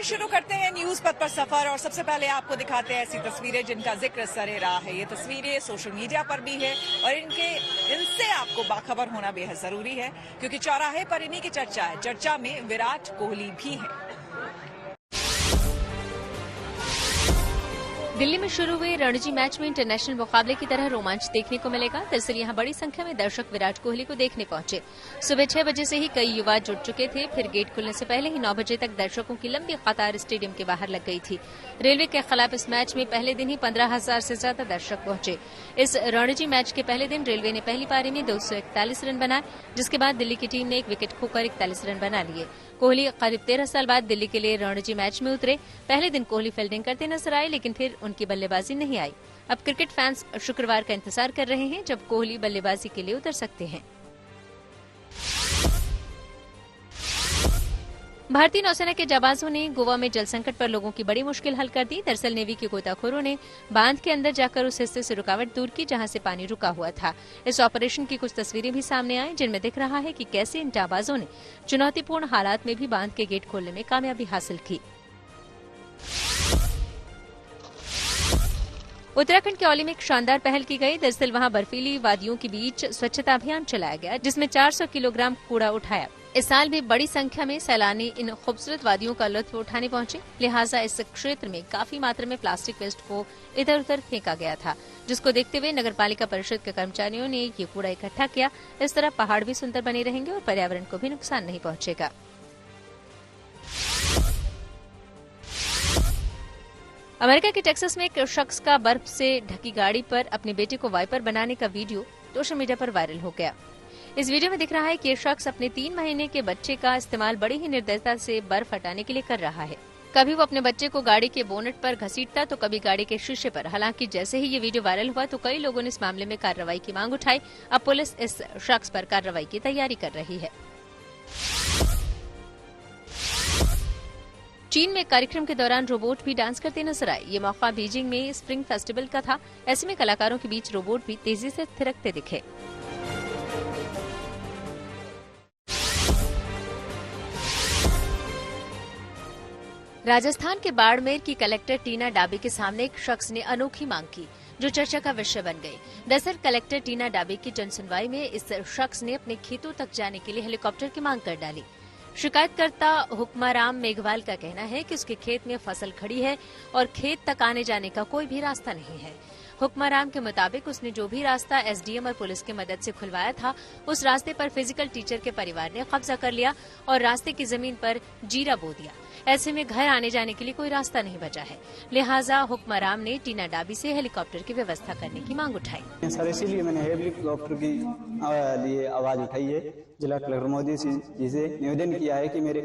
चलिए शुरू करते हैं न्यूज पथ पर सफर और सबसे पहले आपको दिखाते हैं ऐसी तस्वीरें जिनका जिक्र सरे रहा है। ये तस्वीरें सोशल मीडिया पर भी है और इनसे आपको बाखबर होना बेहद जरूरी है क्योंकि चौराहे पर इन्हीं की चर्चा है। चर्चा में विराट कोहली भी है। दिल्ली में शुरू हुए रणजी मैच में इंटरनेशनल मुकाबले की तरह रोमांच देखने को मिलेगा। दरअसल यहां बड़ी संख्या में दर्शक विराट कोहली को देखने पहुंचे। सुबह 6 बजे से ही कई युवा जुट चुके थे। फिर गेट खुलने से पहले ही 9 बजे तक दर्शकों की लंबी कतार स्टेडियम के बाहर लग गई थी। रेलवे के खिलाफ इस मैच में पहले दिन ही 15,000 से ज्यादा दर्शक पहुंचे। इस रणजी मैच के पहले दिन रेलवे ने पहली पारी में 241 रन बनाए, जिसके बाद दिल्ली की टीम ने एक विकेट खोकर 41 रन बना लिए। कोहली करीब 13 साल बाद दिल्ली के लिए रणजी मैच में उतरे। पहले दिन कोहली फील्डिंग करते नजर आए, लेकिन फिर उनकी बल्लेबाजी नहीं आई। अब क्रिकेट फैंस शुक्रवार का इंतजार कर रहे हैं जब कोहली बल्लेबाजी के लिए उतर सकते हैं। भारतीय नौसेना के जाबाजों ने गोवा में जल संकट पर लोगों की बड़ी मुश्किल हल कर दी। दरअसल नेवी के गोताखोरों ने बांध के अंदर जाकर उस हिस्से से रुकावट दूर की जहां से पानी रुका हुआ था। इस ऑपरेशन की कुछ तस्वीरें भी सामने आई जिनमें दिख रहा है कि कैसे इन जाबाजों ने चुनौतीपूर्ण हालात में भी बांध के गेट खोलने में कामयाबी हासिल की। उत्तराखंड के औली में एक शानदार पहल की गई। दरअसल वहां बर्फीली वादियों के बीच स्वच्छता अभियान चलाया गया जिसमें 400 किलोग्राम कूड़ा उठाया। इस साल भी बड़ी संख्या में सैलानी इन खूबसूरत वादियों का लुत्फ उठाने पहुंचे, लिहाजा इस क्षेत्र में काफी मात्रा में प्लास्टिक वेस्ट को इधर उधर फेंका गया था, जिसको देखते हुए नगर पालिका परिषद के कर्मचारियों ने ये कूड़ा इकट्ठा किया। इस तरह पहाड़ भी सुंदर बने रहेंगे और पर्यावरण को भी नुकसान नहीं पहुंचेगा। अमेरिका के टेक्सास में एक शख्स का बर्फ से ढकी गाड़ी पर अपने बेटे को वाइपर बनाने का वीडियो सोशल मीडिया पर वायरल हो गया। इस वीडियो में दिख रहा है कि ये शख्स अपने 3 महीने के बच्चे का इस्तेमाल बड़ी ही निर्दयता से बर्फ हटाने के लिए कर रहा है। कभी वो अपने बच्चे को गाड़ी के बोनेट पर घसीटता तो कभी गाड़ी के शीशे पर। हालांकि जैसे ही ये वीडियो वायरल हुआ तो कई लोगों ने इस मामले में कार्रवाई की मांग उठाई। अब पुलिस इस शख्स पर कार्रवाई की तैयारी कर रही है। चीन में कार्यक्रम के दौरान रोबोट भी डांस करते नजर आए। ये मौका बीजिंग में स्प्रिंग फेस्टिवल का था। ऐसे में कलाकारों के बीच रोबोट भी तेजी से थिरकते दिखे। राजस्थान के बाड़मेर की कलेक्टर टीना डाबी के सामने एक शख्स ने अनोखी मांग की जो चर्चा का विषय बन गई। दरअसल कलेक्टर टीना डाबी की जनसुनवाई में इस शख्स ने अपने खेतों तक जाने के लिए हेलीकॉप्टर की मांग कर डाली। शिकायतकर्ता हुक्माराम मेघवाल का कहना है कि उसके खेत में फसल खड़ी है और खेत तक आने जाने का कोई भी रास्ता नहीं है। हुक्माराम के मुताबिक उसने जो भी रास्ता एसडीएम और पुलिस की मदद से खुलवाया था, उस रास्ते पर फिजिकल टीचर के परिवार ने कब्जा कर लिया और रास्ते की जमीन पर जीरा बो दिया। ऐसे में घर आने जाने के लिए कोई रास्ता नहीं बचा है। लिहाजा हुक्माराम ने टीना डाबी से हेलीकॉप्टर की व्यवस्था करने की मांग उठाई। सर इसीलिए मैंने हेलीकॉप्टर की लिए आवाज उठाई है। जिला कलेक्टर मोदी जी से निवेदन किया है कि मेरे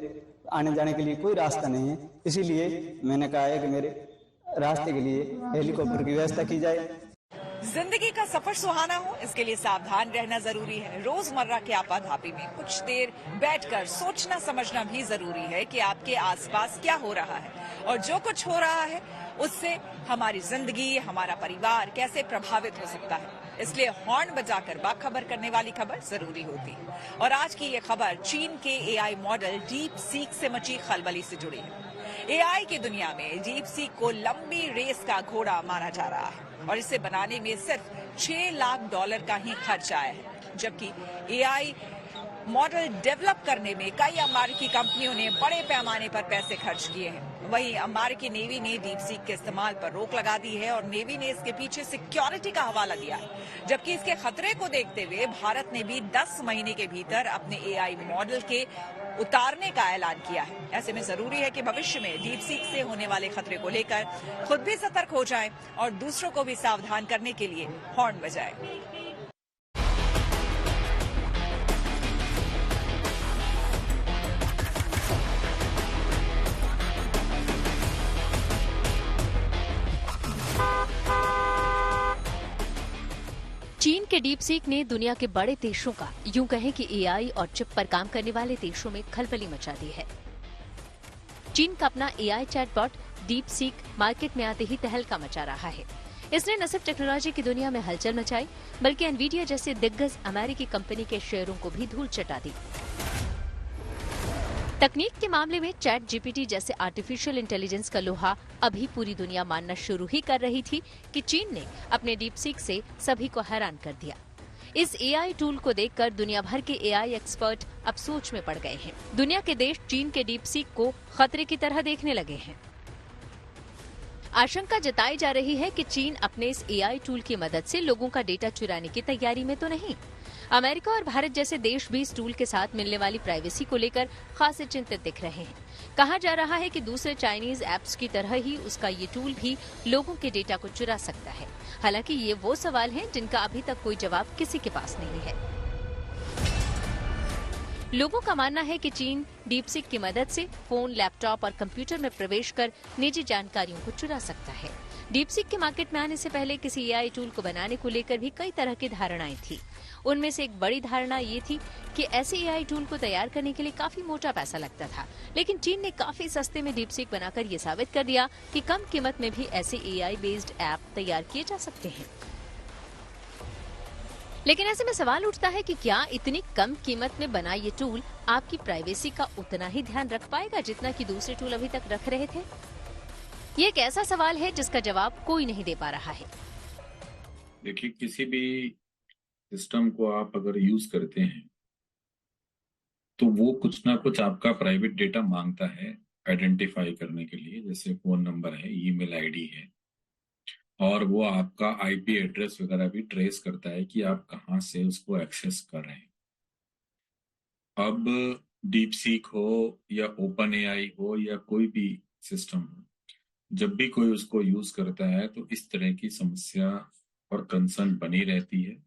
आने जाने के लिए कोई रास्ता नहीं है, इसीलिए मैंने कहा है कि मेरे रास्ते के लिए हेलीकॉप्टर की व्यवस्था की जाए। जिंदगी का सफर सुहाना हो, इसके लिए सावधान रहना जरूरी है। रोजमर्रा के आपाधापी में कुछ देर बैठकर सोचना समझना भी जरूरी है कि आपके आसपास क्या हो रहा है और जो कुछ हो रहा है उससे हमारी जिंदगी, हमारा परिवार कैसे प्रभावित हो सकता है। इसलिए हॉर्न बजाकर बाखबर करने वाली खबर जरूरी होती है। और आज की ये खबर चीन के एआई मॉडल डीप सीक से मची खलबली से जुड़ी है। एआई की दुनिया में डीप सीक को लंबी रेस का घोड़ा माना जा रहा है और इसे बनाने में सिर्फ $6 लाख का ही खर्च आया है, जबकि एआई मॉडल डेवलप करने में कई अमेरिकी कंपनियों ने बड़े पैमाने पर पैसे खर्च किए हैं। वहीं अमेरिकी नेवी ने डीप सीक के इस्तेमाल पर रोक लगा दी है और नेवी ने इसके पीछे सिक्योरिटी का हवाला दिया है, जबकि इसके खतरे को देखते हुए भारत ने भी 10 महीने के भीतर अपने एआई मॉडल के उतारने का ऐलान किया है। ऐसे में जरूरी है कि भविष्य में डीप सीक से होने वाले खतरे को लेकर खुद भी सतर्क हो जाएं और दूसरों को भी सावधान करने के लिए हॉर्न बजाएं। चीन के डीप सीक ने दुनिया के बड़े देशों का, यूं कहें कि एआई और चिप पर काम करने वाले देशों में खलबली मचा दी है। चीन का अपना AI chatbot deep seek market में आते ही तहलका मचा रहा है। इसने न सिर्फ टेक्नोलॉजी की दुनिया में हलचल मचाई, बल्कि एनवीडिया जैसे दिग्गज अमेरिकी कंपनी के शेयरों को भी धूल चटा दी। तकनीक के मामले में चैट जीपीटी जैसे आर्टिफिशियल इंटेलिजेंस का लोहा अभी पूरी दुनिया मानना शुरू ही कर रही थी कि चीन ने अपने डीपसीक से सभी को हैरान कर दिया। इस एआई टूल को देखकर दुनिया भर के एआई एक्सपर्ट अब सोच में पड़ गए हैं। दुनिया के देश चीन के डीपसीक को खतरे की तरह देखने लगे हैं। आशंका जताई जा रही है कि चीन अपने इस एआई टूल की मदद से लोगों का डेटा चुराने की तैयारी में तो नहीं। अमेरिका और भारत जैसे देश भी इस टूल के साथ मिलने वाली प्राइवेसी को लेकर खासे चिंतित दिख रहे हैं। कहा जा रहा है कि दूसरे चाइनीज ऐप्स की तरह ही उसका ये टूल भी लोगों के डेटा को चुरा सकता है। हालांकि ये वो सवाल हैं जिनका अभी तक कोई जवाब किसी के पास नहीं है। लोगों का मानना है कि चीन डीपसीक की मदद से फोन, लैपटॉप और कंप्यूटर में प्रवेश कर निजी जानकारियों को चुरा सकता है। डीपसीक के मार्केट में आने से पहले किसी एआई टूल को बनाने को लेकर भी कई तरह की धारणाएं थी। उनमें से एक बड़ी धारणा ये थी कि ऐसे एआई टूल को तैयार करने के लिए काफी मोटा पैसा लगता था, लेकिन चीन ने काफी सस्ते में डीपसीक बनाकर ये साबित कर दिया कि कम कीमत में भी ऐसे एआई बेस्ड ऐप तैयार किए जा सकते हैं। लेकिन ऐसे में सवाल उठता है कि क्या इतनी कम कीमत में बना ये टूल आपकी प्राइवेसी का उतना ही ध्यान रख पाएगा जितना कि दूसरे टूल अभी तक रख रहे थे? ये एक ऐसा सवाल है जिसका जवाब कोई नहीं दे पा रहा है। देखिए, किसी भी सिस्टम को आप अगर यूज करते हैं तो वो कुछ ना कुछ आपका प्राइवेट डेटा मांगता है आइडेंटिफाई करने के लिए, जैसे फोन नंबर है, ईमेल आईडी है, और वो आपका आईपी एड्रेस वगैरह भी ट्रेस करता है कि आप कहाँ से उसको एक्सेस कर रहे हैं। अब डीपसीक हो या ओपन एआई हो या कोई भी सिस्टम हो, जब भी कोई उसको यूज करता है तो इस तरह की समस्या और कंसर्न बनी रहती है,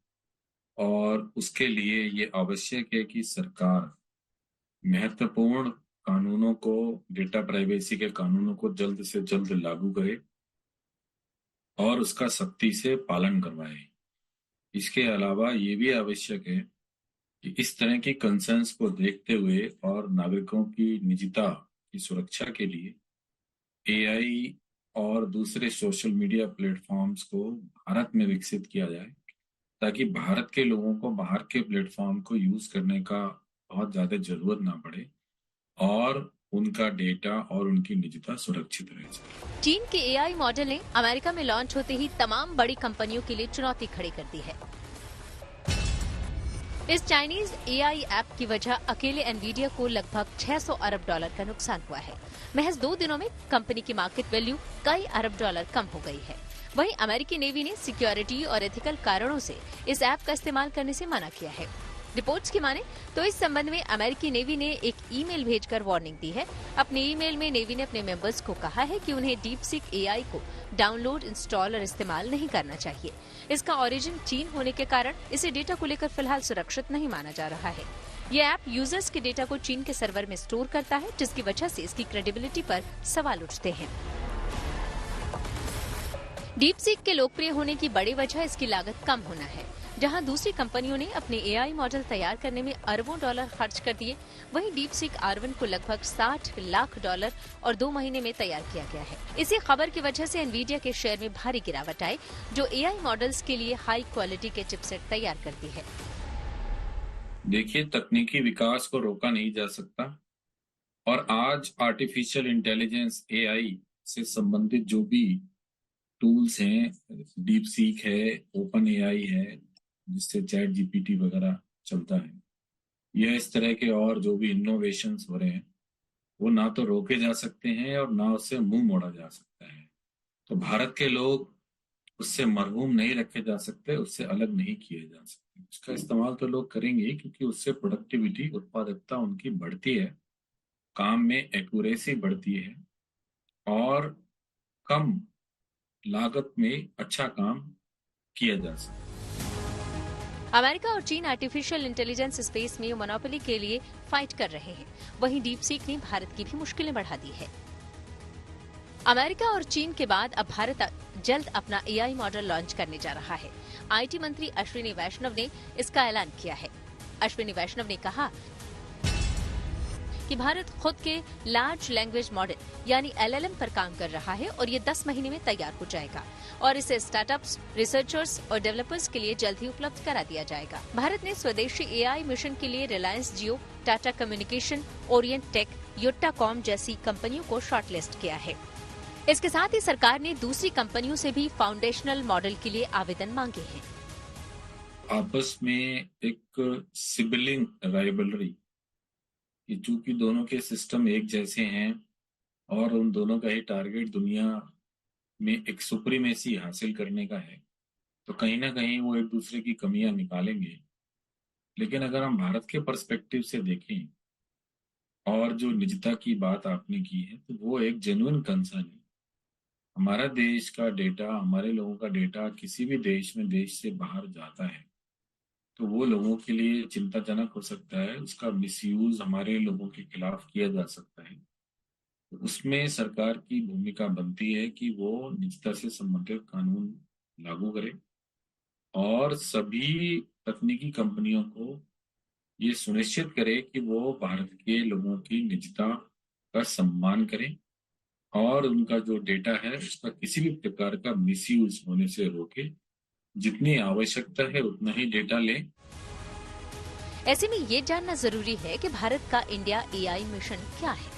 और उसके लिए ये आवश्यक है कि सरकार महत्वपूर्ण कानूनों को, डेटा प्राइवेसी के कानूनों को जल्द से जल्द लागू करे और उसका सख्ती से पालन करवाए। इसके अलावा ये भी आवश्यक है कि इस तरह की कंसर्न्स को देखते हुए और नागरिकों की निजता की सुरक्षा के लिए एआई और दूसरे सोशल मीडिया प्लेटफॉर्म्स को भारत में विकसित किया जाए, ताकि भारत के लोगों को बाहर के प्लेटफॉर्म को यूज करने का बहुत ज्यादा जरूरत ना पड़े और उनका डेटा और उनकी निजता सुरक्षित रह सके। चीन के एआई मॉडल ने अमेरिका में लॉन्च होते ही तमाम बड़ी कंपनियों के लिए चुनौती खड़ी कर दी है। इस चाइनीज एआई ऐप की वजह अकेले एनवीडिया को लगभग 600 अरब डॉलर का नुकसान हुआ है। महज 2 दिनों में कंपनी की मार्केट वैल्यू कई अरब डॉलर कम हो गई है। वहीं अमेरिकी नेवी ने सिक्योरिटी और एथिकल कारणों से इस ऐप का इस्तेमाल करने से मना किया है। रिपोर्ट्स की माने तो इस संबंध में अमेरिकी नेवी ने एक ईमेल भेजकर वार्निंग दी है। अपने ईमेल में नेवी ने अपने मेंबर्स को कहा है कि उन्हें डीपसीक एआई को डाउनलोड, इंस्टॉल और इस्तेमाल नहीं करना चाहिए। इसका ओरिजिन चीन होने के कारण इसे डेटा को लेकर फिलहाल सुरक्षित नहीं माना जा रहा है। ये ऐप यूजर्स के डेटा को चीन के सर्वर में स्टोर करता है, जिसकी वजह से इसकी क्रेडिबिलिटी पर सवाल उठते हैं। डीपसीक के लोकप्रिय होने की बड़ी वजह इसकी लागत कम होना है। जहां दूसरी कंपनियों ने अपने एआई मॉडल तैयार करने में अरबों डॉलर खर्च कर दिए, वहीं डीपसीक R1 को लगभग 60 लाख डॉलर और 2 महीने में तैयार किया गया है। इसी खबर की वजह से एनवीडिया के शेयर में भारी गिरावट आई, जो एआई मॉडल्स के लिए हाई क्वालिटी के चिपसेट तैयार करती है। देखिए, तकनीकी विकास को रोका नहीं जा सकता, और आज आर्टिफिशियल इंटेलिजेंस एआई से संबंधित जो भी टूल्स हैं, डीपसीक है, ओपन एआई है जिससे चैट जीपीटी वगैरह चलता है, यह इस तरह के और जो भी इनोवेशंस हो रहे हैं वो ना तो रोके जा सकते हैं और ना उससे मुंह मोड़ा जा सकता है। तो भारत के लोग उससे मरहूम नहीं रखे जा सकते, उससे अलग नहीं किए जा सकते। उसका इस्तेमाल तो लोग करेंगे क्योंकि उससे प्रोडक्टिविटी, उत्पादकता उनकी बढ़ती है, काम में एक्यूरेसी बढ़ती है और कम लागत में अच्छा काम किया जा सकता है। अमेरिका और चीन आर्टिफिशियल इंटेलिजेंस स्पेस में मोनोपोली के लिए फाइट कर रहे हैं। वहीं डीपसीक ने भारत की भी मुश्किलें बढ़ा दी है। अमेरिका और चीन के बाद अब भारत जल्द अपना एआई मॉडल लॉन्च करने जा रहा है। आईटी मंत्री अश्विनी वैष्णव ने इसका ऐलान किया है। अश्विनी वैष्णव ने कहा कि भारत खुद के लार्ज लैंग्वेज मॉडल यानी LLM पर काम कर रहा है और ये 10 महीने में तैयार हो जाएगा और इसे स्टार्टअप्स, रिसर्चर्स और डेवलपर्स के लिए जल्द ही उपलब्ध करा दिया जाएगा। भारत ने स्वदेशी AI मिशन के लिए रिलायंस जियो, टाटा कम्युनिकेशन, ओरिएंट टेक, योट्टाकॉम जैसी कंपनियों को शॉर्टलिस्ट किया है। इसके साथ ही सरकार ने दूसरी कंपनियों से भी फाउंडेशनल मॉडल के लिए आवेदन मांगे हैं। आपस में एक सिबलिंग राइवलरी, चूंकि दोनों के सिस्टम एक जैसे हैं और उन दोनों का ही टारगेट दुनिया में एक सुप्रीमेसी हासिल करने का है, तो कहीं ना कहीं वो एक दूसरे की कमियां निकालेंगे। लेकिन अगर हम भारत के पर्सपेक्टिव से देखें और जो निजता की बात आपने की है, तो वो एक जेन्युइन कंसर्न है। हमारा देश का डेटा, हमारे लोगों का डेटा किसी भी देश में देश से बाहर जाता है तो वो लोगों के लिए चिंताजनक हो सकता है, उसका मिसयूज हमारे लोगों के खिलाफ किया जा सकता है। तो उसमें सरकार की भूमिका बनती है कि वो निजता से संबंधित कानून लागू करे और सभी तकनीकी कंपनियों को ये सुनिश्चित करे कि वो भारत के लोगों की निजता का सम्मान करें और उनका जो डेटा है उसका किसी भी प्रकार का मिसयूज होने से रोके। जितनी आवश्यकता है उतना ही डेटा लें। ऐसे में ये जानना जरूरी है कि भारत का इंडिया AI मिशन क्या है।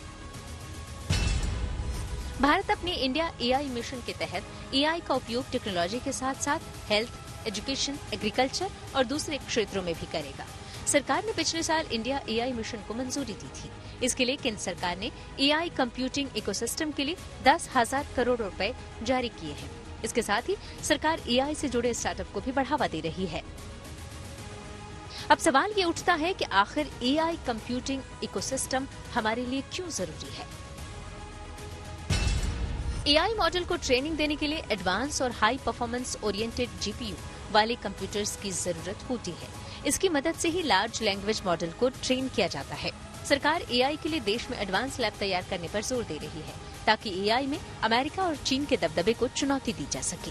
भारत अपने इंडिया AI मिशन के तहत AI का उपयोग टेक्नोलॉजी के साथ साथ हेल्थ, एजुकेशन, एग्रीकल्चर और दूसरे क्षेत्रों में भी करेगा। सरकार ने पिछले साल इंडिया AI मिशन को मंजूरी दी थी। इसके लिए केंद्र सरकार ने AI कंप्यूटिंग इकोसिस्टम के लिए 10,000 करोड़ रुपए जारी किए हैं। इसके साथ ही सरकार AI से जुड़े स्टार्टअप को भी बढ़ावा दे रही है। अब सवाल ये उठता है कि आखिर AI कंप्यूटिंग इकोसिस्टम हमारे लिए क्यों जरूरी है। AI मॉडल को ट्रेनिंग देने के लिए एडवांस और हाई परफॉर्मेंस ओरिएंटेड GPU वाले कंप्यूटर्स की जरूरत होती है। इसकी मदद से ही लार्ज लैंग्वेज मॉडल को ट्रेन किया जाता है। सरकार AI के लिए देश में एडवांस लैब तैयार करने पर जोर दे रही है ताकि AI में अमेरिका और चीन के दबदबे को चुनौती दी जा सके।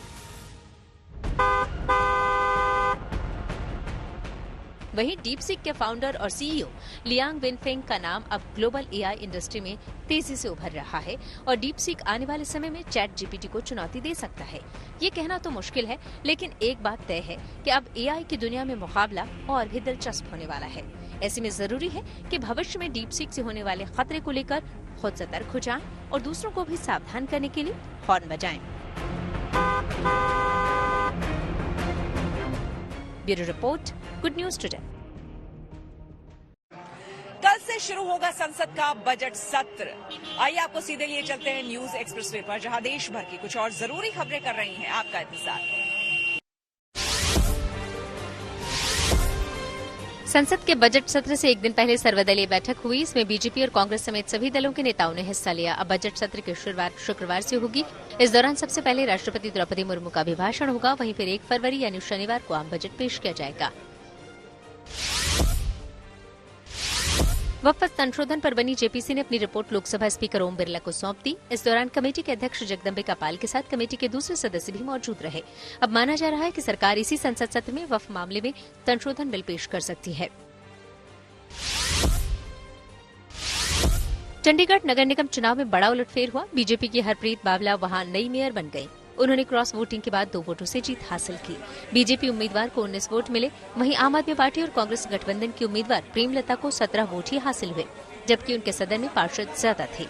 वहीं डीपसीक के फाउंडर और CEO लियांग वेनफेंग का नाम अब ग्लोबल AI इंडस्ट्री में तेजी से उभर रहा है और डीपसीक आने वाले समय में चैट GPT को चुनौती दे सकता है। ये कहना तो मुश्किल है, लेकिन एक बात तय है कि अब AI की दुनिया में मुकाबला और भी दिलचस्प होने वाला है। ऐसे में जरूरी है कि भविष्य में डीपसीक से होने वाले खतरे को लेकर खुद सतर्क हो जाएं और दूसरों को भी सावधान करने के लिए हॉर्न बजाएं। Bureau report, good news today. कल से शुरू होगा संसद का बजट सत्र। आइए आपको सीधे लिए चलते हैं न्यूज एक्सप्रेसवे पर, जहां देश भर की कुछ और जरूरी खबरें कर रही हैं आपका इंतजार। संसद के बजट सत्र से एक दिन पहले सर्वदलीय बैठक हुई। इसमें बीजेपी और कांग्रेस समेत सभी दलों के नेताओं ने हिस्सा लिया। अब बजट सत्र की शुरुआत शुक्रवार से होगी। इस दौरान सबसे पहले राष्ट्रपति द्रौपदी मुर्मू का अभिभाषण होगा। वहीं फिर 1 फरवरी यानी शनिवार को आम बजट पेश किया जाएगा। वक्फ संशोधन पर बनी जेपीसी ने अपनी रिपोर्ट लोकसभा स्पीकर ओम बिरला को सौंप दी। इस दौरान कमेटी के अध्यक्ष जगदम्बिका पाल के साथ कमेटी के दूसरे सदस्य भी मौजूद रहे। अब माना जा रहा है कि सरकार इसी संसद सत्र में वक्फ मामले में संशोधन बिल पेश कर सकती है। चंडीगढ़ नगर निगम चुनाव में बड़ा उलटफेर हुआ। बीजेपी की हरप्रीत बावला वहां नई मेयर बन गई। उन्होंने क्रॉस वोटिंग के बाद 2 वोटों से जीत हासिल की। बीजेपी उम्मीदवार को 19 वोट मिले। वहीं आम आदमी पार्टी और कांग्रेस गठबंधन की उम्मीदवार प्रेमलता को 17 वोट ही हासिल हुए, जबकि उनके सदन में पार्षद ज्यादा थे।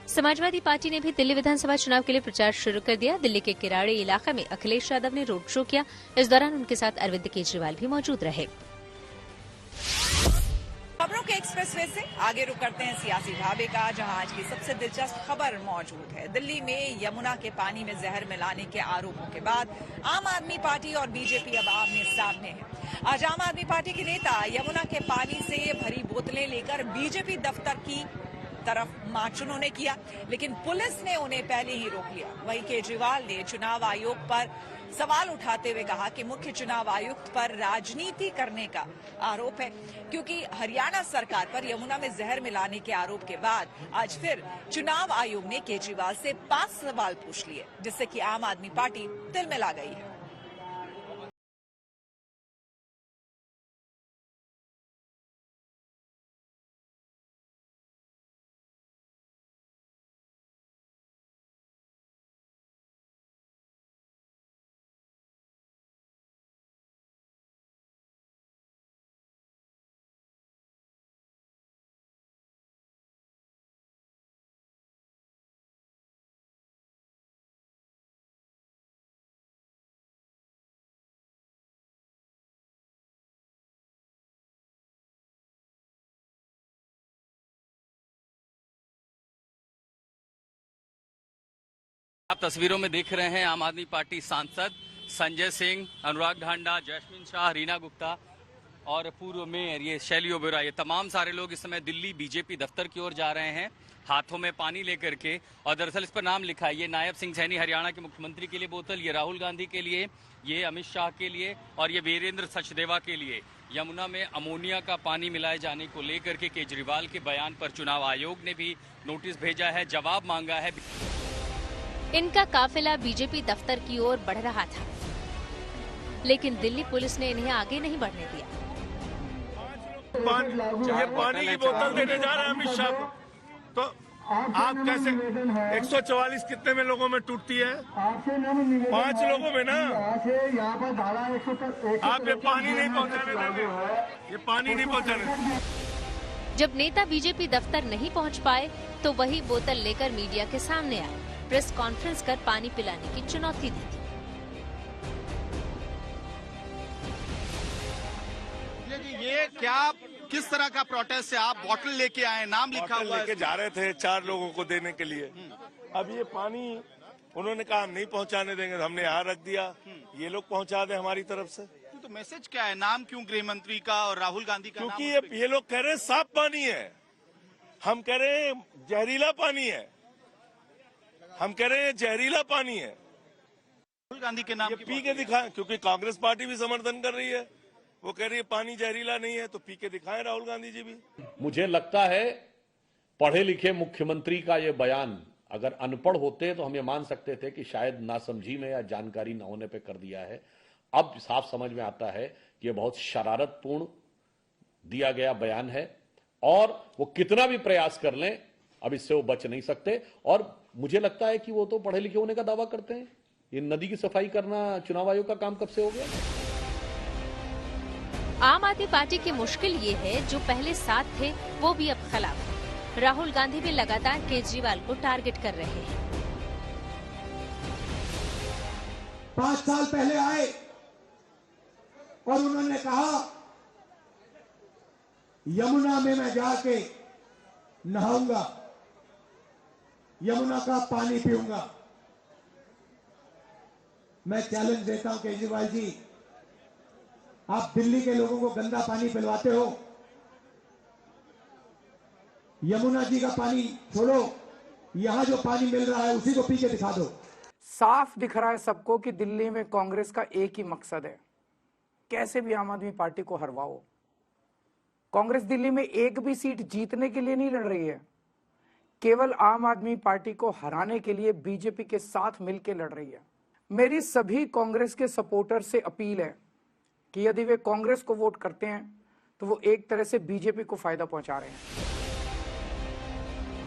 समाजवादी पार्टी ने भी दिल्ली विधानसभा चुनाव के लिए प्रचार शुरू कर दिया। दिल्ली के किराड़े इलाके में अखिलेश यादव ने रोड शो किया। इस दौरान उनके साथ अरविंद केजरीवाल भी मौजूद रहे। खबरों के एक्सप्रेसवे से आगे रुक करते हैं सियासी ढाबे का, जहां आज की सबसे दिलचस्प खबर मौजूद है। दिल्ली में यमुना के पानी में जहर मिलाने के आरोपों के बाद आम आदमी पार्टी और बीजेपी अब आमने सामने है। आज आम आदमी पार्टी के नेता यमुना के पानी से भरी बोतलें लेकर बीजेपी दफ्तर की तरफ मार्च उन्होंने किया, लेकिन पुलिस ने उन्हें पहले ही रोक लिया। वहीं केजरीवाल ने चुनाव आयोग पर सवाल उठाते हुए कहा कि मुख्य चुनाव आयुक्त पर राजनीति करने का आरोप है, क्योंकि हरियाणा सरकार पर यमुना में जहर मिलाने के आरोप के बाद आज फिर चुनाव आयोग ने केजरीवाल से 5 सवाल पूछ लिए, जिससे कि आम आदमी पार्टी तिलमिला गई है। आप तस्वीरों में देख रहे हैं आम आदमी पार्टी सांसद संजय सिंह, अनुराग ढांडा, जैस्मिन शाह, रीना गुप्ता और पूर्व मेयर ये शैली ओबेरॉय, ये तमाम सारे लोग इस समय दिल्ली बीजेपी दफ्तर की ओर जा रहे हैं हाथों में पानी लेकर के। और दरअसल इस पर नाम लिखा है, ये नायब सिंह सैनी हरियाणा के मुख्यमंत्री के लिए बोतल, ये राहुल गांधी के लिए, ये अमित शाह के लिए और ये वीरेंद्र सचदेवा के लिए। यमुना में अमोनिया का पानी मिलाए जाने को लेकर के केजरीवाल के बयान पर चुनाव आयोग ने भी नोटिस भेजा है, जवाब मांगा है। इनका काफिला बीजेपी दफ्तर की ओर बढ़ रहा था, लेकिन दिल्ली पुलिस ने इन्हें आगे नहीं बढ़ने दिया। ये पानी की बोतल देने जा रहे हैं अमित शाह को, तो आप कैसे 144 कितने में लोगों में टूटती है? 5 लोगों में ना। आप ये पानी नहीं पहुंचाने देंगे, ये पानी नहीं पहुंचाने। जब नेता बीजेपी दफ्तर नहीं पहुंच पाए तो वही बोतल लेकर मीडिया के सामने आए, प्रेस कॉन्फ्रेंस कर पानी पिलाने की चुनौती दी थी। ये क्या किस तरह का प्रोटेस्ट है? आप बोतल लेके आए, नाम लिखा हुआ लेके जा रहे थे 4 लोगों को देने के लिए। अब ये पानी उन्होंने कहा हम नहीं पहुंचाने देंगे, हमने यहाँ रख दिया, ये लोग पहुंचा दे हमारी तरफ से। तो मैसेज क्या है? नाम क्यों गृह मंत्री का और राहुल गांधी का? क्योंकि ये लोग कह रहे हैं साफ पानी है, हम कह रहे हैं जहरीला पानी है, हम कह रहे हैं जहरीला पानी है। राहुल गांधी के नाम पी के दिखाएं, क्योंकि कांग्रेस पार्टी भी समर्थन कर रही है, वो कह रही है पानी जहरीला नहीं है, तो पी के दिखाएं राहुल गांधी जी भी। मुझे लगता है पढ़े लिखे मुख्यमंत्री का ये बयान अगर अनपढ़ होते तो हम ये मान सकते थे कि शायद नासमझी में या जानकारी न होने पे कर दिया है। अब साफ समझ में आता है कि ये बहुत शरारतपूर्ण दिया गया बयान है और वो कितना भी प्रयास कर लें अब इससे वो बच नहीं सकते। और मुझे लगता है कि वो तो पढ़े लिखे होने का दावा करते हैं। ये नदी की सफाई करना चुनाव आयोग का काम कब से हो गया? आम आदमी पार्टी की मुश्किल ये है जो पहले साथ थे वो भी अब खिलाफ। राहुल गांधी भी लगातार केजरीवाल को टारगेट कर रहे हैं। 5 साल पहले आए और उन्होंने कहा यमुना में मैं जाके नहाऊंगा, यमुना का पानी पीऊंगा। मैं चैलेंज देता हूं केजरीवाल जी, आप दिल्ली के लोगों को गंदा पानी पिलवाते हो, यमुना जी का पानी छोड़ो, यहां जो पानी मिल रहा है उसी को पी के दिखा दो। साफ दिख रहा है सबको कि दिल्ली में कांग्रेस का एक ही मकसद है, कैसे भी आम आदमी पार्टी को हरवाओ। कांग्रेस दिल्ली में एक भी सीट जीतने के लिए नहीं लड़ रही है, केवल आम आदमी पार्टी को हराने के लिए बीजेपी के साथ मिलकर लड़ रही है। मेरी सभी कांग्रेस के सपोर्टर से अपील है कि यदि वे कांग्रेस को वोट करते हैं तो वो एक तरह से बीजेपी को फायदा पहुंचा रहे हैं।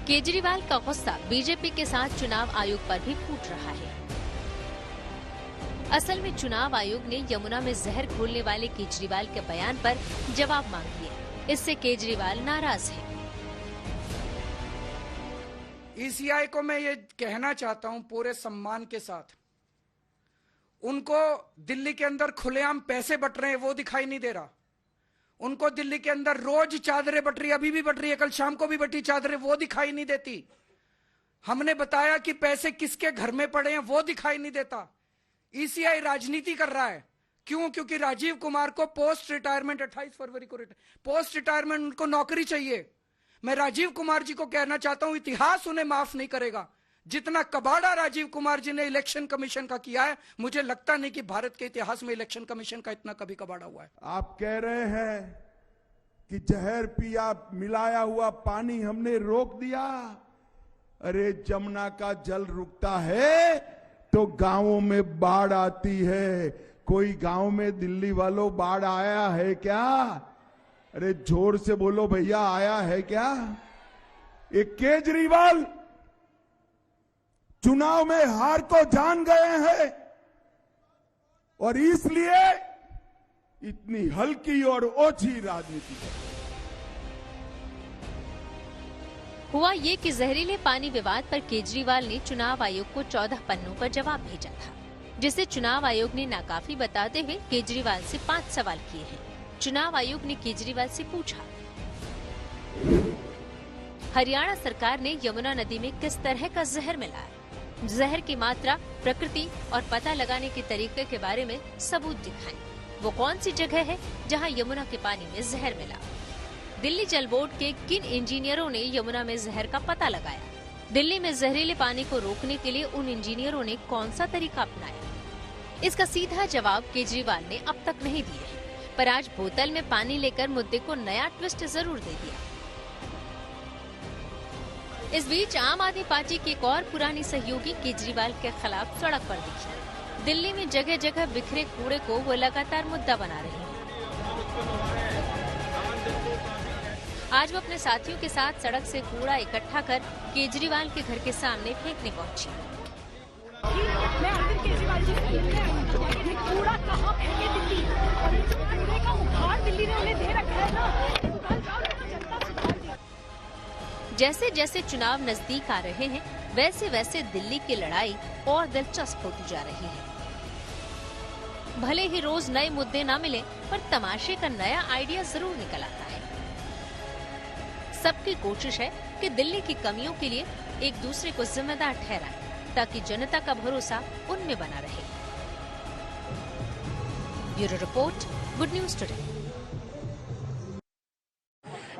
केजरीवाल का गुस्सा बीजेपी के साथ चुनाव आयोग पर भी फूट रहा है। असल में चुनाव आयोग ने यमुना में जहर घोलने वाले केजरीवाल के बयान पर जवाब मांग लिया। इससे केजरीवाल नाराज है। ईसीआई को मैं ये कहना चाहता हूं पूरे सम्मान के साथ, उनको दिल्ली के अंदर खुलेआम पैसे बट रहे हैं वो दिखाई नहीं दे रहा। उनको दिल्ली के अंदर रोज चादरें बट रही, अभी भी बट रही है, कल शाम को भी बटी चादरें, वो दिखाई नहीं देती। हमने बताया कि पैसे किसके घर में पड़े हैं वो दिखाई नहीं देता। ईसीआई राजनीति कर रहा है। क्यों? क्योंकि राजीव कुमार को पोस्ट रिटायरमेंट 28 फरवरी को पोस्ट रिटायरमेंट उनको नौकरी चाहिए। मैं राजीव कुमार जी को कहना चाहता हूं, इतिहास उन्हें माफ नहीं करेगा। जितना कबाड़ा राजीव कुमार जी ने इलेक्शन कमीशन का किया है, मुझे लगता नहीं कि भारत के इतिहास में इलेक्शन कमीशन का इतना कभी कबाड़ा हुआ है। आप कह रहे हैं कि जहर पिया मिलाया हुआ पानी हमने रोक दिया। अरे जमुना का जल रुकता है तो गांवों में बाढ़ आती है। कोई गांव में दिल्ली वालों बाढ़ आया है क्या? अरे जोर से बोलो भैया, आया है क्या? एक केजरीवाल चुनाव में हार को जान गए हैं और इसलिए इतनी हल्की और ओछी राजनीति है। हुआ ये कि जहरीले पानी विवाद पर केजरीवाल ने चुनाव आयोग को 14 पन्नों पर जवाब भेजा था, जिसे चुनाव आयोग ने नाकाफी बताते हुए केजरीवाल से 5 सवाल किए हैं। चुनाव आयोग ने केजरीवाल से पूछा, हरियाणा सरकार ने यमुना नदी में किस तरह का जहर मिलाया? जहर की मात्रा, प्रकृति और पता लगाने के तरीके के बारे में सबूत दिखाएं। वो कौन सी जगह है जहां यमुना के पानी में जहर मिला? दिल्ली जल बोर्ड के किन इंजीनियरों ने यमुना में जहर का पता लगाया? दिल्ली में जहरीले पानी को रोकने के लिए उन इंजीनियरों ने कौन सा तरीका अपनाया? इसका सीधा जवाब केजरीवाल ने अब तक नहीं दिए हैं, पर आज बोतल में पानी लेकर मुद्दे को नया ट्विस्ट जरूर दे दिया। इस बीच आम आदमी पार्टी की एक और पुरानी सहयोगी केजरीवाल के खिलाफ सड़क पर दिखी। दिल्ली में जगह जगह बिखरे कूड़े को वो लगातार मुद्दा बना रही हैं। आज वो अपने साथियों के साथ सड़क से कूड़ा इकट्ठा कर केजरीवाल के घर के सामने फेंकने पहुंची। मैं अरविंद केजरीवाल जी से कूड़ा कहाँ फेंके दिल्ली, और ये कूड़े का उखाड़ दिल्ली ने उन्हें दे रखा है ना। जैसे जैसे चुनाव नजदीक आ रहे हैं, वैसे वैसे दिल्ली की लड़ाई और दिलचस्प होती जा रही है। भले ही रोज नए मुद्दे ना मिले, पर तमाशे का नया आइडिया जरूर निकल आता है। सबकी कोशिश है कि दिल्ली की कमियों के लिए एक दूसरे को जिम्मेदार ठहराएं, ताकि जनता का भरोसा उनमें बना रहे। Bureau report, good news today.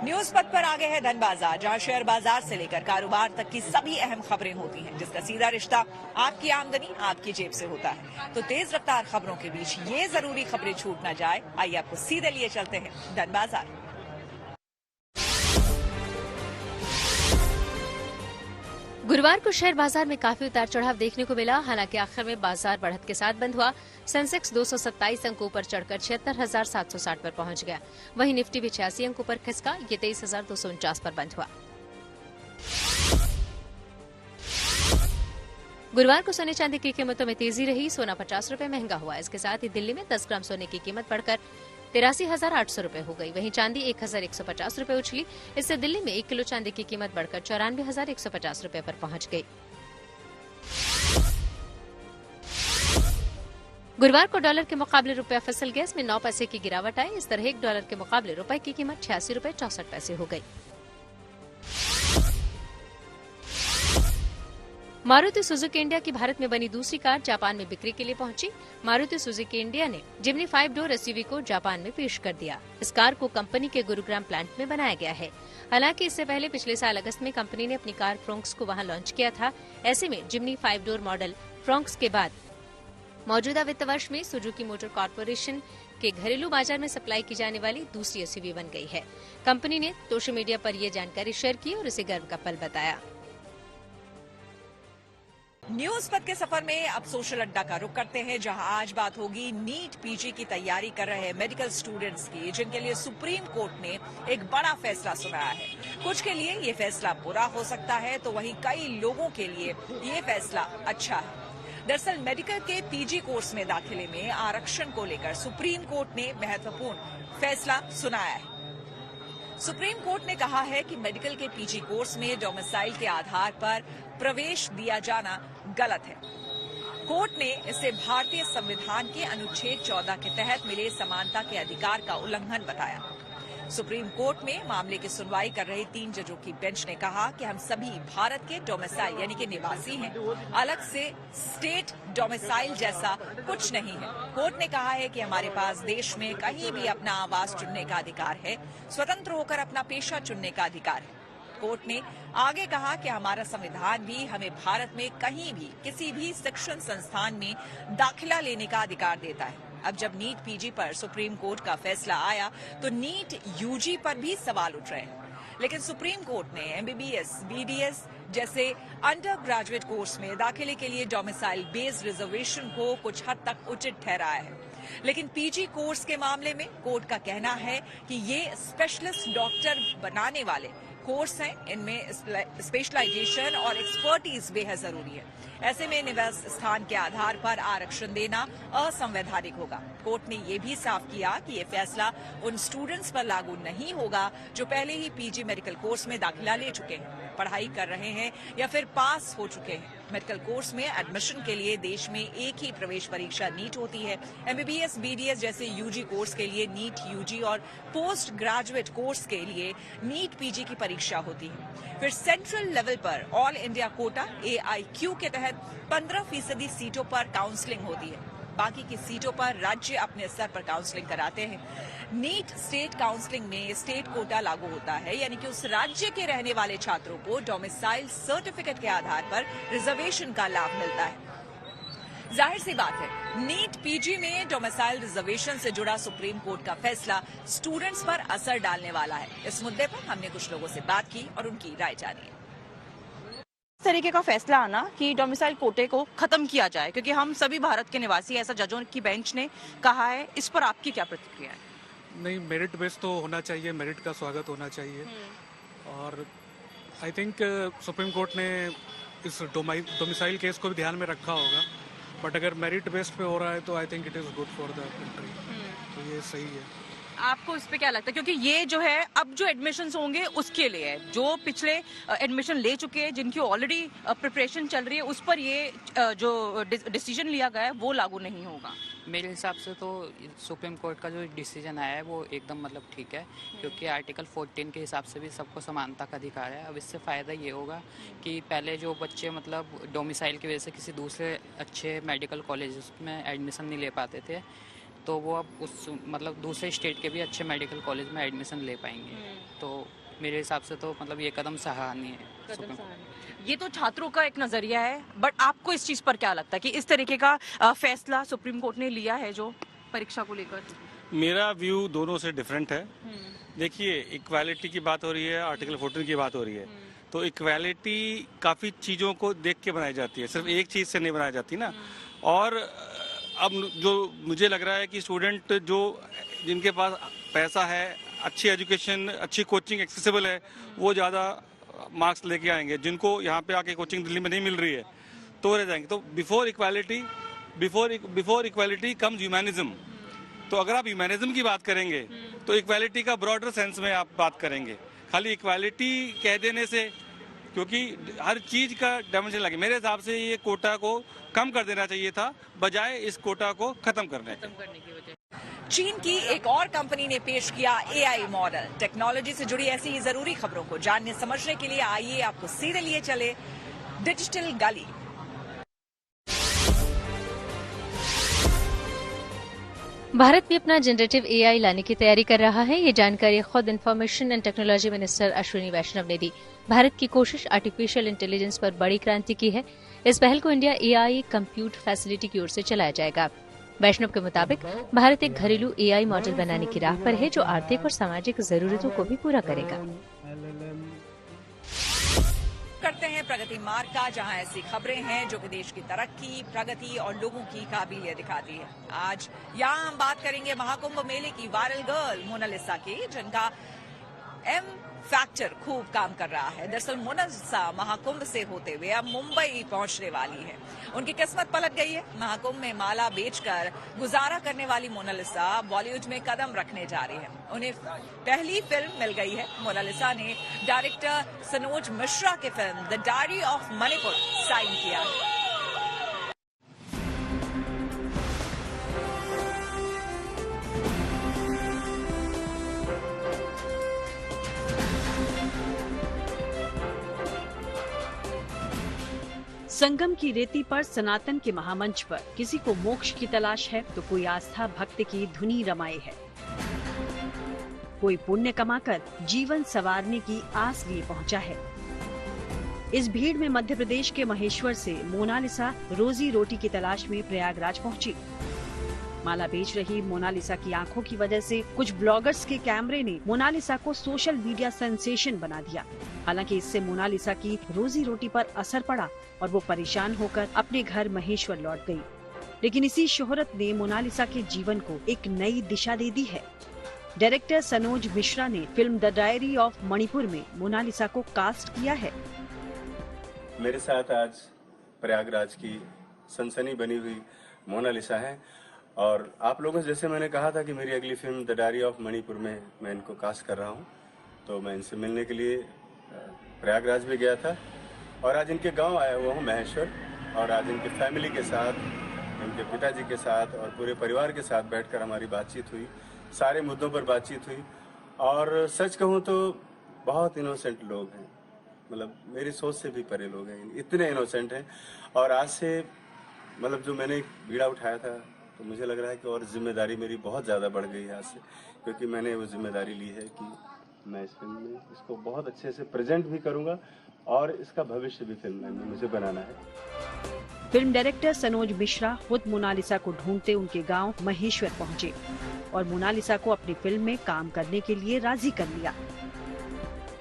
News पथ पर आगे है धन बाजार, जहां शेयर बाजार से लेकर कारोबार तक की सभी अहम खबरें होती हैं, जिसका सीधा रिश्ता आपकी आमदनी आपकी जेब से होता है। तो तेज रफ्तार खबरों के बीच ये जरूरी खबरें छूट न जाए, आइए आपको सीधे लिए चलते हैं धन बाजार। गुरुवार को शेयर बाजार में काफी उतार चढ़ाव देखने को मिला। हालांकि आखिर में बाजार बढ़त के साथ बंद हुआ। सेंसेक्स 227 अंकों पर चढ़कर 76,760 पर पहुंच गया। वहीं निफ्टी भी 86 अंकों पर खिसका, ये 23,249 पर बंद हुआ। गुरुवार को सोने चांदी की कीमतों में तेजी रही। सोना 50 रुपए महंगा हुआ। इसके साथ ही दिल्ली में 10 ग्राम सोने की कीमत बढ़कर 83,800 रुपए हो गई। वहीं चांदी 1,150 रुपए उछली। इससे दिल्ली में 1 किलो चांदी की कीमत बढ़कर 94,150 रुपए पर पहुंच गई। गुरुवार को डॉलर के मुकाबले रुपया फिसल गया। इसमें 9 पैसे की गिरावट आई। इस तरह 1 डॉलर के मुकाबले रुपए की कीमत 86 रुपए 64 पैसे हो गई। मारुति सुजुकी इंडिया की भारत में बनी दूसरी कार जापान में बिक्री के लिए पहुंची। मारुति सुजुकी इंडिया ने जिम्नी 5 डोर एसयूवी को जापान में पेश कर दिया। इस कार को कंपनी के गुरुग्राम प्लांट में बनाया गया है। हालांकि इससे पहले पिछले साल अगस्त में कंपनी ने अपनी कार फ्रोंक्स को वहां लॉन्च किया था। ऐसे में जिम्नी 5 डोर मॉडल फ्रोंक्स के बाद मौजूदा वित्त वर्ष में सुजुकी मोटर कॉर्पोरेशन के घरेलू बाजार में सप्लाई की जाने वाली दूसरी एसयूवी बन गई है। कंपनी ने सोशल मीडिया पर यह जानकारी शेयर की और इसे गर्व का पल बताया। न्यूज पथ के सफर में अब सोशल अड्डा का रुख करते हैं, जहां आज बात होगी नीट पीजी की तैयारी कर रहे मेडिकल स्टूडेंट्स की, जिनके लिए सुप्रीम कोर्ट ने एक बड़ा फैसला सुनाया है। कुछ के लिए ये फैसला बुरा हो सकता है, तो वहीं कई लोगों के लिए ये फैसला अच्छा है। दरअसल मेडिकल के पीजी कोर्स में दाखिले में आरक्षण को लेकर सुप्रीम कोर्ट ने महत्वपूर्ण फैसला सुनाया है। सुप्रीम कोर्ट ने कहा है कि मेडिकल के पीजी कोर्स में डोमिसाइल के आधार पर प्रवेश दिया जाना गलत है। कोर्ट ने इसे भारतीय संविधान के अनुच्छेद 14 के तहत मिले समानता के अधिकार का उल्लंघन बताया। सुप्रीम कोर्ट में मामले की सुनवाई कर रही 3 जजों की बेंच ने कहा कि हम सभी भारत के डोमिसाइल यानी कि निवासी हैं। अलग से स्टेट डोमिसाइल जैसा कुछ नहीं है। कोर्ट ने कहा है कि हमारे पास देश में कहीं भी अपना आवास चुनने का अधिकार है, स्वतंत्र होकर अपना पेशा चुनने का अधिकार है। कोर्ट ने आगे कहा कि हमारा संविधान भी हमें भारत में कहीं भी किसी भी शिक्षण संस्थान में दाखिला लेने का अधिकार देता है। अब जब नीट पीजी पर सुप्रीम कोर्ट का फैसला आया, तो नीट यूजी पर भी सवाल उठ रहे हैं। लेकिन सुप्रीम कोर्ट ने एमबीबीएस, बीडीएस जैसे अंडर ग्रेजुएट कोर्स में दाखिले के लिए डोमिसाइल बेस्ड रिजर्वेशन को कुछ हद तक उचित ठहराया है। लेकिन पीजी कोर्स के मामले में कोर्ट का कहना है कि ये स्पेशलिस्ट डॉक्टर बनाने वाले कोर्स हैं, इनमें स्पेशलाइजेशन और एक्सपर्टीज बेहद जरूरी है। ऐसे में निवास स्थान के आधार पर आरक्षण देना असंवैधानिक होगा। कोर्ट ने यह भी साफ किया कि यह फैसला उन स्टूडेंट्स पर लागू नहीं होगा जो पहले ही पीजी मेडिकल कोर्स में दाखिला ले चुके हैं, पढ़ाई कर रहे हैं या फिर पास हो चुके हैं। मेडिकल कोर्स में एडमिशन के लिए देश में एक ही प्रवेश परीक्षा नीट होती है। एमबीबीएस, बीडीएस जैसे यूजी कोर्स के लिए नीट यूजी और पोस्ट ग्रेजुएट कोर्स के लिए नीट पीजी की परीक्षा होती है। फिर सेंट्रल लेवल पर ऑल इंडिया कोटा AIQ के तहत 15% सीटों पर काउंसलिंग होती है। बाकी की सीटों पर राज्य अपने स्तर पर काउंसलिंग कराते हैं। नीट स्टेट काउंसलिंग में स्टेट कोटा लागू होता है, यानी कि उस राज्य के रहने वाले छात्रों को डोमिसाइल सर्टिफिकेट के आधार पर रिजर्वेशन का लाभ मिलता है। जाहिर सी बात है, नीट PG में डोमिसाइल रिजर्वेशन से जुड़ा सुप्रीम कोर्ट का फैसला स्टूडेंट्स पर असर डालने वाला है। इस मुद्दे पर हमने कुछ लोगों से बात की और उनकी राय जानी। इस तरीके का फैसला आना कि डोमिसाइल कोटे को खत्म किया जाए, क्योंकि हम सभी भारत के निवासी, ऐसा जजों की बेंच ने कहा है, इस पर आपकी क्या प्रतिक्रिया है? नहीं, मेरिट बेस तो होना चाहिए, मेरिट का स्वागत होना चाहिए। और आई थिंक सुप्रीम कोर्ट ने इस डोमिसाइल केस को भी ध्यान में रखा होगा, बट अगर मेरिट बेस्ड पे हो रहा है तो I think it is good for the country, तो ये सही है। आपको इस पे क्या लगता है? क्योंकि ये जो है अब जो एडमिशन्स होंगे उसके लिए है, जो पिछले एडमिशन ले चुके हैं, जिनकी ऑलरेडी प्रिपरेशन चल रही है, उस पर ये जो डिसीजन लिया गया है वो लागू नहीं होगा। मेरे हिसाब से तो सुप्रीम कोर्ट का जो डिसीजन आया है वो एकदम मतलब ठीक है, क्योंकि आर्टिकल 14 के हिसाब से भी सबको समानता का अधिकार है। अब इससे फ़ायदा ये होगा कि पहले जो बच्चे मतलब डोमिसाइल की वजह से किसी दूसरे अच्छे मेडिकल कॉलेज में एडमिशन नहीं ले पाते थे, तो वो अब उस मतलब दूसरे स्टेट के भी अच्छे मेडिकल कॉलेज में एडमिशन ले पाएंगे। तो मेरे हिसाब से तो मतलब ये कदम सराहनीय है। ये तो छात्रों का एक नजरिया है, बट आपको इस चीज पर क्या लगता है कि इस तरीके का फैसला सुप्रीम कोर्ट ने लिया है जो परीक्षा को लेकर? मेरा व्यू दोनों से डिफरेंट है। देखिए, इक्वालिटी की बात हो रही है, आर्टिकल 14 की बात हो रही है, तो इक्वालिटी काफी चीजों को देख के बनाई जाती है, सिर्फ एक चीज से नहीं बनाई जाती ना। और अब जो मुझे लग रहा है कि स्टूडेंट जो जिनके पास पैसा है, अच्छी एजुकेशन, अच्छी कोचिंग एक्सेसिबल है, वो ज़्यादा मार्क्स लेके आएंगे। जिनको यहाँ पे आके कोचिंग दिल्ली में नहीं मिल रही है तो रह जाएंगे। तो बिफोर इक्वालिटी कम्स ह्यूमैनिज्म। तो अगर आप ह्यूमैनिज्म की बात करेंगे तो इक्वालिटी का ब्रॉडर सेंस में आप बात करेंगे। खाली इक्वालिटी कह देने से, क्योंकि हर चीज का डायमेंशन लगे, मेरे हिसाब से ये कोटा को कम कर देना चाहिए था बजाय इस कोटा को खत्म करने के। चीन की एक और कंपनी ने पेश किया AI मॉडल। टेक्नोलॉजी से जुड़ी ऐसी ही जरूरी खबरों को जानने समझने के लिए आइए आपको सीधे लिए चले डिजिटल गली। भारत भी अपना जनरेटिव AI लाने की तैयारी कर रहा है। ये जानकारी खुद information and technology minister Ashwini Vaishnaw ने दी। भारत की कोशिश आर्टिफिशियल इंटेलिजेंस पर बड़ी क्रांति की है। इस पहल को इंडिया AI कंप्यूट फैसिलिटी की ओर से चलाया जाएगा। वैष्णव के मुताबिक भारत एक घरेलू AI मॉडल बनाने की राह पर है जो आर्थिक और सामाजिक जरूरतों को भी पूरा करेगा। करते हैं प्रगति मार्ग का, जहां ऐसी खबरें हैं जो कि देश की तरक्की, प्रगति और लोगों की काबिलियत दिखाती है। आज यहाँ हम बात करेंगे महाकुंभ मेले की वायरल गर्ल मोनालिसा की, जिनका M फैक्टर खूब काम कर रहा है। दरअसल मोनालिसा महाकुंभ से होते हुए अब मुंबई पहुंचने वाली है। उनकी किस्मत पलट गई है। महाकुंभ में माला बेचकर गुजारा करने वाली मोनालिसा बॉलीवुड में कदम रखने जा रही है। उन्हें पहली फिल्म मिल गई है। मोनालिसा ने डायरेक्टर सनोज मिश्रा की film the diary of Manipur sign किया है। संगम की रेती पर सनातन के महामंच पर किसी को मोक्ष की तलाश है तो कोई आस्था भक्त की धुनी रमाए है, कोई पुण्य कमाकर जीवन संवारने की आस लिए पहुंचा है। इस भीड़ में मध्य प्रदेश के महेश्वर से मोनालिसा रोजी रोटी की तलाश में प्रयागराज पहुंची। माला बेच रही मोनालिसा की आंखों की वजह से कुछ ब्लॉगर्स के कैमरे ने मोनालिसा को सोशल मीडिया सेंसेशन बना दिया। हालांकि इससे मोनालिसा की रोजी रोटी पर असर पड़ा और वो परेशान होकर अपने घर महेश्वर लौट गई। लेकिन इसी शोहरत ने मोनालिसा के जीवन को एक नई दिशा दे दी है। डायरेक्टर सनोज मिश्रा ने film the diary of Manipur में मोनालिसा को कास्ट किया है। मेरे साथ आज प्रयागराज की सनसनी बनी हुई मोनालिसा है और आप लोगों से जैसे मैंने कहा था कि मेरी अगली film the diary of Manipur में मैं इनको कास्ट कर रहा हूं, तो मैं इनसे मिलने के लिए प्रयागराज भी गया था और आज इनके गांव आया हुआ हूं महेश्वर, और आज इनके फैमिली के साथ, इनके पिताजी के साथ और पूरे परिवार के साथ बैठकर हमारी बातचीत हुई। सारे मुद्दों पर बातचीत हुई और सच कहूं तो बहुत इनोसेंट लोग हैं, मतलब मेरी सोच से भी परे लोग हैं, इतने इनोसेंट हैं। और आज से मतलब जो मैंने बीड़ा उठाया था तो मुझे लग रहा है कि और जिम्मेदारी मेरी बहुत ज़्यादा बढ़ गई है आज से, क्योंकि मैंने वो जिम्मेदारी ली है कि मैं इस फिल्म में इसको बहुत अच्छे से प्रेजेंट भी करूँगा और इसका भविष्य भी फिल्म में मुझे बनाना है। फिल्म डायरेक्टर सनोज मिश्रा खुद मोनालिसा को ढूंढते उनके गांव महेश्वर पहुंचे और मोनालिसा को अपनी फिल्म में काम करने के लिए राजी कर लिया।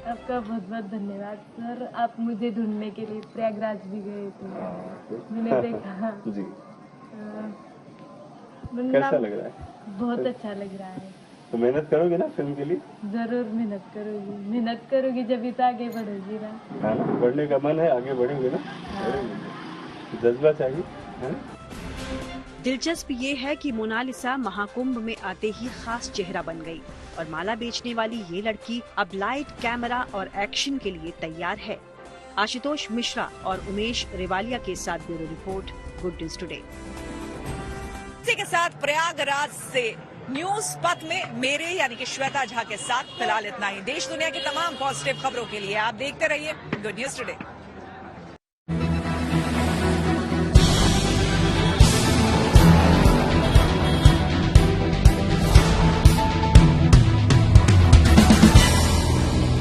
आपका बहुत बहुत धन्यवाद सर, आप मुझे ढूंढने के लिए प्रयागराज भी गए थे, मैंने देखा जी। कैसा लग रहा है? बहुत अच्छा लग रहा है। तो मेहनत करोगे ना फिल्म के लिए? जरूर मेहनत करोगी जब तो आगे बढ़ोगी ना। हाँ, बढ़ने का मन है, आगे बढ़ोगे ना? जज्बा चाहिए है? दिलचस्प ये है कि मोनालिसा महाकुंभ में आते ही खास चेहरा बन गई और माला बेचने वाली ये लड़की अब लाइट, कैमरा और एक्शन के लिए तैयार है। आशुतोष मिश्रा और उमेश रेवालिया के साथ bureau report, good news today. इसी के साथ प्रयागराज से न्यूज पथ में मेरे यानी कि श्वेता झा के साथ फिलहाल इतना ही। देश दुनिया की तमाम पॉजिटिव खबरों के लिए आप देखते रहिए गुड न्यूज टुडे।